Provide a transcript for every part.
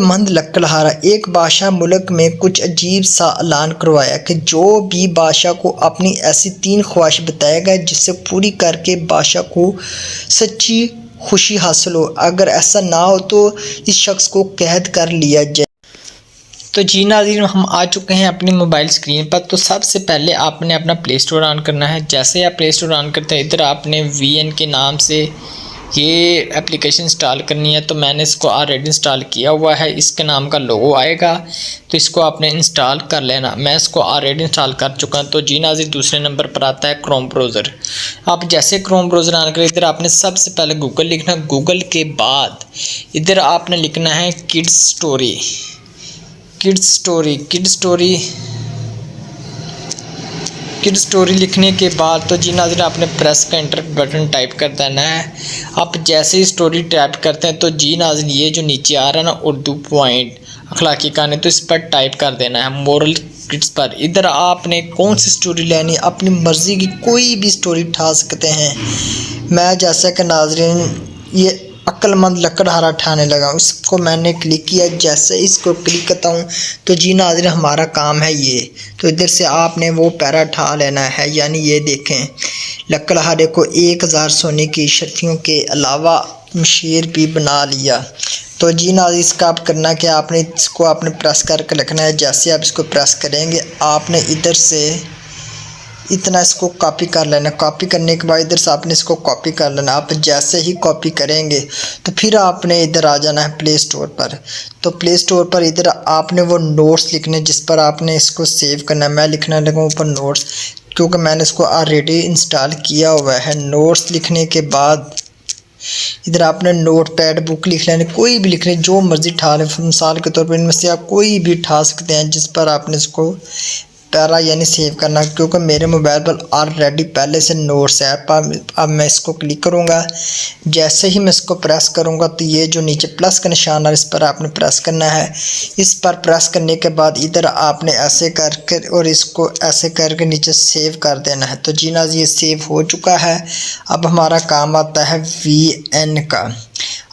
मंद लकड़हारा एक बादशाह मुल्क में कुछ अजीब सा ऐलान करवाया कि जो भी बादशाह को अपनी ऐसी 3 ख्वाहिश बताएगा जिसे पूरी करके बादशाह को सच्ची खुशी हासिल हो, अगर ऐसा ना हो तो इस शख्स को कैद कर लिया जाए। तो जी नाज़रीन, हम आ चुके हैं अपनी मोबाइल स्क्रीन पर। तो सबसे पहले आपने अपना प्ले स्टोर ऑन करना है। जैसे आप प्ले स्टोर ऑन करते हैं, इधर आपने VN के नाम से ये एप्लीकेशन इंस्टॉल करनी है। तो मैंने इसको ऑलरेडी इंस्टॉल किया हुआ है, इसके नाम का लोगो आएगा, तो इसको आपने इंस्टॉल कर लेना। मैं इसको ऑलरेडी इंस्टॉल कर चुका हूँ। तो जी नाज़रीन, दूसरे नंबर पर आता है क्रोम ब्राउज़र। आप जैसे क्रोम ब्राउज़र ऑन करें, इधर आपने सबसे पहले गूगल लिखना। गूगल के बाद इधर आपने लिखना है किड्स स्टोरी। किड स्टोरी लिखने के बाद तो जी नाज़रीन, आपने प्रेस का एंटर बटन टाइप कर देना है। आप जैसे ही स्टोरी टाइप करते हैं तो जी नाज़रीन, ये जो नीचे आ रहा है ना उर्दू पॉइंट अखलाकी कहानी, तो इस पर टाइप कर देना है मोरल किड्स पर। इधर आपने कौन सी स्टोरी लेनी, अपनी मर्ज़ी की कोई भी स्टोरी उठा सकते हैं। मैं जैसा कि नाज़रीन ये अक्लमंद लकड़हारा ठाने लगा हूँ, इसको मैंने क्लिक किया। जैसे इसको क्लिक करता हूँ तो जी नाज़रीन, हमारा काम है ये। तो इधर से आपने वो पैरा उठा लेना है, यानी ये देखें, लकड़हारे को 1000 सोने की शर्फियों के अलावा मशीर भी बना लिया। तो जी नाज़रीन, इसका आप करना क्या, आपने इसको आपने प्रेस करके लिखना है। जैसे आप इसको प्रेस करेंगे, आपने इधर से इतना इसको कॉपी कर लेना। कॉपी करने के बाद इधर से आपने इसको कॉपी कर लेना। आप जैसे ही कॉपी करेंगे तो फिर आपने इधर आ जाना है प्ले स्टोर पर। तो प्ले स्टोर पर इधर आपने वो नोट्स लिखने जिस पर आपने इसको सेव करना है। मैं लिखने लगा हूँ ऊपर नोट्स, क्योंकि मैंने इसको ऑलरेडी इंस्टॉल किया हुआ है। नोट्स लिखने के बाद इधर आपने नोट पैड बुक लिख लेना, कोई भी लिख लें, जो मर्ज़ी उठा लें। मिसाल के तौर पर इनमें से आप कोई भी उठा सकते हैं जिस पर आपने इसको पैरा यानी सेव करना, क्योंकि मेरे मोबाइल पर ऑलरेडी पहले से नोट्स है। अब मैं इसको क्लिक करूँगा। जैसे ही मैं इसको प्रेस करूँगा तो ये जो नीचे प्लस का निशान है, इस पर आपने प्रेस करना है। इस पर प्रेस करने के बाद इधर आपने ऐसे करके और इसको ऐसे करके नीचे सेव कर देना है। तो जी नाज़रीन, ये सेव हो चुका है। अब हमारा काम आता है VN का।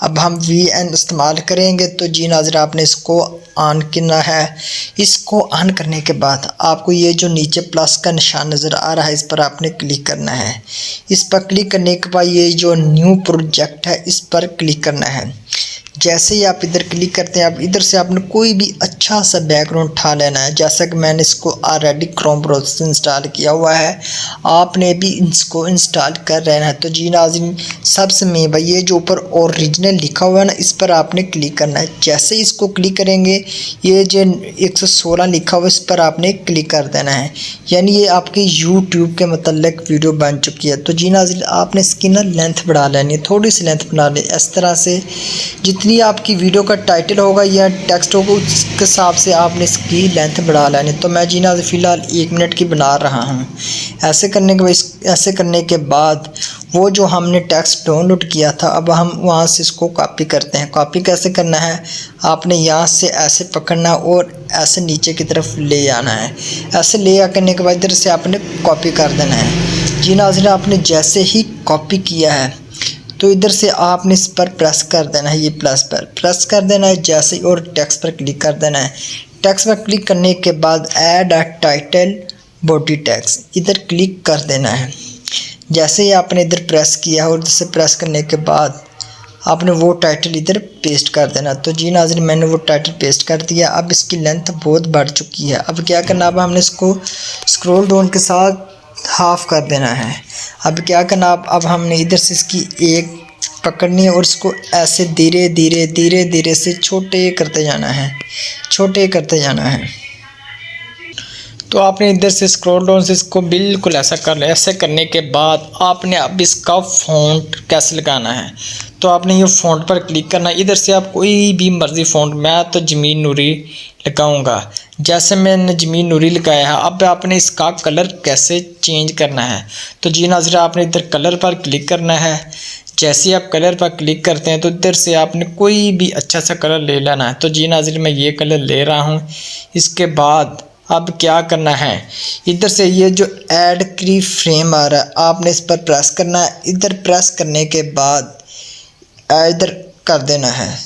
अब हम VN इस्तेमाल करेंगे। तो जी नाज़रीन, आपने इसको ऑन करना है। इसको ऑन करने के बाद आपको ये जो नीचे प्लस का निशान नज़र आ रहा है, इस पर आपने क्लिक करना है। इस पर क्लिक करने के बाद ये जो न्यू प्रोजेक्ट है, इस पर क्लिक करना है। जैसे ही आप इधर क्लिक करते हैं, आप इधर से आपने कोई भी अच्छा सा बैकग्राउंड उठा लेना है। जैसा कि मैंने इसको ऑलरेडी क्रोम ब्राउज़र से इंस्टॉल किया हुआ है, आपने भी इसको इंस्टॉल कर रहना है। तो जी नाज़रीन, सबसे मेन भाई ये जो ऊपर ओरिजिनल लिखा हुआ है ना, इस पर आपने क्लिक करना है। जैसे ही इसको क्लिक करेंगे, ये जो 116 लिखा हुआ है, इस पर आपने क्लिक कर देना है, यानी ये आपकी यूट्यूब के मतलब वीडियो बन चुकी है। तो जी नाज़रीन, आपने इसकी ना लेंथ बढ़ा लेनी है, थोड़ी सी लेंथ बना लें। इस तरह से जितनी आपकी वीडियो का टाइटल होगा या टेक्स्ट होगा, उसके हिसाब से आपने इसकी लेंथ बढ़ा लेनी। तो मैं जी नाज़रीन फ़िलहाल 1 मिनट की बना रहा हूँ। ऐसे करने के बाद वो जो हमने टेक्स्ट डाउनलोड किया था, अब हम वहाँ से इसको कॉपी करते हैं। कॉपी कैसे करना है, आपने यहाँ से ऐसे पकड़ना और ऐसे नीचे की तरफ ले आना है। ऐसे ले आने के बाद इधर से आपने कॉपी कर देना है। जी नाज़रीन, आपने जैसे ही कॉपी किया है तो इधर से आपने इस पर प्रेस कर देना है, ये प्लस पर प्रेस कर देना है जैसे, और टेक्स्ट पर क्लिक कर देना है। टेक्स्ट पर क्लिक करने के बाद add a title body text इधर क्लिक कर देना है। जैसे ही आपने इधर प्रेस किया और इधर से प्रेस करने के बाद आपने वो टाइटल इधर पेस्ट कर देना। तो जी नाज़रीन, मैंने वो टाइटल पेस्ट कर दिया। अब इसकी लेंथ बहुत बढ़ चुकी है। अब क्या करना, अब हमने इसको स्क्रॉल डाउन के साथ हाफ कर देना है। अब क्या करना, अब हमने इधर से इसकी एक पकड़नी है और इसको ऐसे धीरे धीरे से छोटे करते जाना है। तो आपने इधर से स्क्रॉल डाउन से इसको बिल्कुल ऐसा कर लिया। ऐसे करने के बाद आपने अब इसका फ़ॉन्ट कैसे लगाना है, तो आपने ये फ़ॉन्ट पर क्लिक करना है। इधर से आप कोई भी मर्ज़ी फ़ॉन्ट, मैं तो जमीन नूरी लगाऊंगा। जैसे मैंने जमीन नूरी लगाया है, अब आपने इसका कलर कैसे चेंज करना है। तो जी नाज़रीन, आपने इधर कलर पर क्लिक करना है। जैसे ही आप कलर पर क्लिक करते हैं तो इधर से आपने कोई भी अच्छा सा कलर ले लेना है। तो जी नाज़रीन, मैं ये कलर ले रहा हूँ। इसके बाद अब क्या करना है, इधर से ये जो ऐड की फ्रेम आ रहा है, आपने इस पर प्रेस करना है। इधर प्रेस करने के बाद इधर कर देना है,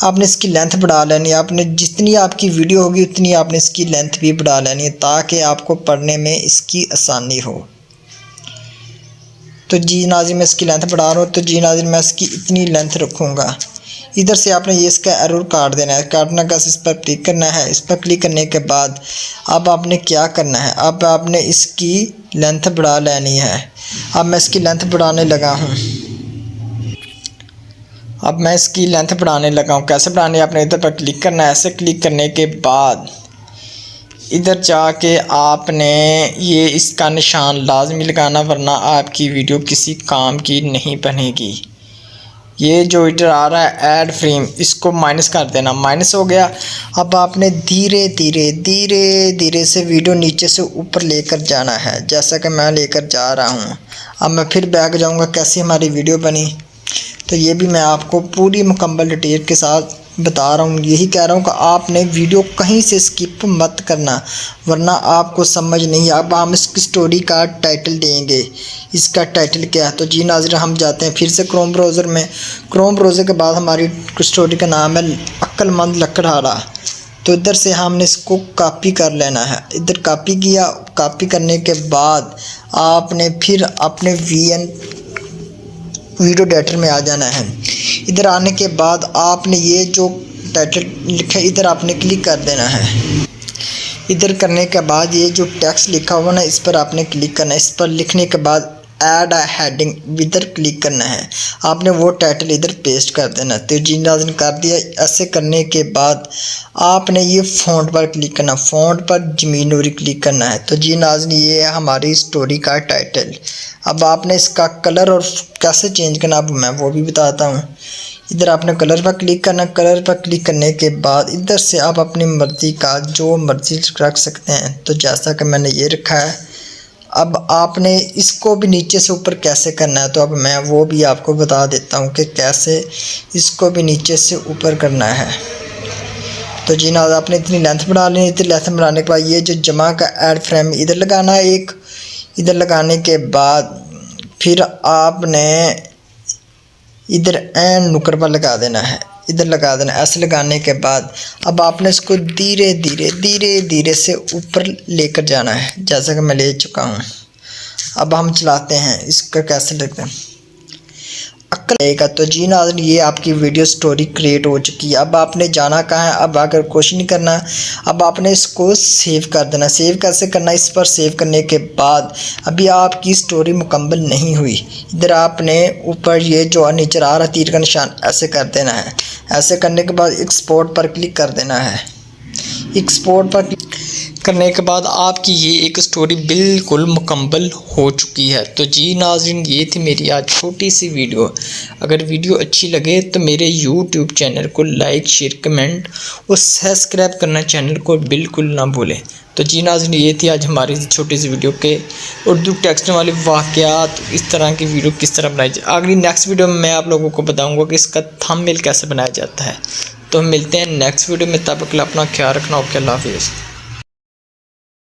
आपने इसकी लेंथ बढ़ा लेनी है। आपने जितनी आपकी वीडियो होगी उतनी आपने इसकी लेंथ भी बढ़ा लेनी है ताकि आपको पढ़ने में इसकी आसानी हो। तो जी नाज़रीन मैं इसकी लेंथ बढ़ा रहा हूँ। तो जी नाज़रीन मैं इसकी इतनी लेंथ रखूँगा। इधर से आपने ये इसका एरर काट देना है। काटना का इस पर क्लिक करना है। इस पर क्लिक करने के बाद अब आपने क्या करना है, अब आपने इसकी लेंथ बढ़ा लेनी है। अब मैं इसकी लेंथ बढ़ाने लगा हूँ। अब मैं इसकी लेंथ बढ़ाने लगा हूँ। कैसे बढ़ानी है, आपने इधर पर क्लिक करना है। ऐसे क्लिक करने के बाद इधर जाके आपने ये इसका निशान लाजमी लगाना, वरना आपकी वीडियो किसी काम की नहीं बनेगी। ये जो इधर आ रहा है ऐड फ्रेम, इसको माइनस कर देना। माइनस हो गया। अब आपने धीरे धीरे से वीडियो नीचे से ऊपर लेकर जाना है, जैसा कि मैं लेकर जा रहा हूँ। अब मैं फिर बैक जाऊँगा कैसी हमारी वीडियो बनी। तो ये भी मैं आपको पूरी मुकम्मल डिटेल के साथ बता रहा हूँ। यही कह रहा हूँ कि आपने वीडियो कहीं से स्किप मत करना, वरना आपको समझ नहीं। अब हम इसकी स्टोरी का टाइटल देंगे। इसका टाइटल क्या है, तो जी नाज़रीन हम जाते हैं फिर से क्रोम ब्राउज़र में। क्रोम ब्राउज़र के बाद हमारी स्टोरी का नाम है अक्लमंद लकड़हारा। तो इधर से हमने इसको कॉपी कर लेना है। इधर कॉपी किया। कॉपी करने के बाद आपने फिर अपने वीडियो एडिटर में आ जाना है। इधर आने के बाद आपने ये जो टाइटल लिखा है इधर आपने क्लिक कर देना है। इधर करने के बाद ये जो टेक्स्ट लिखा हुआ ना इस पर आपने क्लिक करना है। इस पर लिखने के बाद ऐड अ हेडिंग इधर क्लिक करना है। आपने वो टाइटल इधर पेस्ट कर देना। तो जी नाज़रीन कर दिया। ऐसे करने के बाद आपने ये फ़ॉन्ट पर क्लिक करना। फ़ॉन्ट पर ज़मीन नूरी क्लिक करना है। तो जी नाज़रीन ये है हमारी स्टोरी का टाइटल। अब आपने इसका कलर और कैसे चेंज करना अब मैं वो भी बताता हूँ। इधर आपने कलर पर क्लिक करना। कलर पर क्लिक करने के बाद इधर से आप अपनी मर्ज़ी का जो मर्ज़ी रख सकते हैं। तो जैसा कि मैंने ये रखा है। अब आपने इसको भी नीचे से ऊपर कैसे करना है, तो अब मैं वो भी आपको बता देता हूँ कि कैसे इसको भी नीचे से ऊपर करना है। तो जी ना आपने इतनी लेंथ बढ़ा लेनी। इतनी लेंथ बढ़ाने के बाद ये जो जमा का ऐड फ्रेम इधर लगाना है एक। इधर लगाने के बाद फिर आपने इधर एंड नुक्कड़ पर लगा देना है। इधर लगा देना। ऐसे लगाने के बाद अब आपने इसको धीरे धीरे से ऊपर लेकर जाना है, जैसा कि मैं ले चुका हूँ। अब हम चलाते हैं इसका कैसे लगता है अक्ल आएगा। तो जी नाज़रीन ये आपकी वीडियो स्टोरी क्रिएट हो चुकी है। अब आपने जाना कहाँ है, अब आकर कुछ नहीं करना। अब आपने इसको सेव कर देना। सेव कैसे करना, इस पर सेव करने के बाद अभी आपकी स्टोरी मुकम्मल नहीं हुई। इधर आपने ऊपर ये जो नीचे आ रहा तीर का निशान ऐसे कर देना है। ऐसे करने के बाद एक्सपोर्ट पर क्लिक कर देना है। एक्सपोर्ट पर करने के बाद आपकी ये एक स्टोरी बिल्कुल मुकम्मल हो चुकी है। तो जी नाज़रीन ये थी मेरी आज छोटी सी वीडियो। अगर वीडियो अच्छी लगे तो मेरे YouTube चैनल को लाइक शेयर कमेंट और सब्सक्राइब करना चैनल को बिल्कुल ना भूलें। तो जी नाज़रीन ये थी आज हमारी छोटी सी वीडियो के उर्दू टेक्स्ट वाले वाक़यात, इस तरह की वीडियो किस तरह बनाई जाए। अगली नेक्स्ट वीडियो में मैं आप लोगों को बताऊँगा कि इसका थंबनेल कैसे बनाया जाता है। तो मिलते हैं नेक्स्ट वीडियो में, तब तक अपना ख्याल रखना। ओके अल्लाह हाफ़िज़।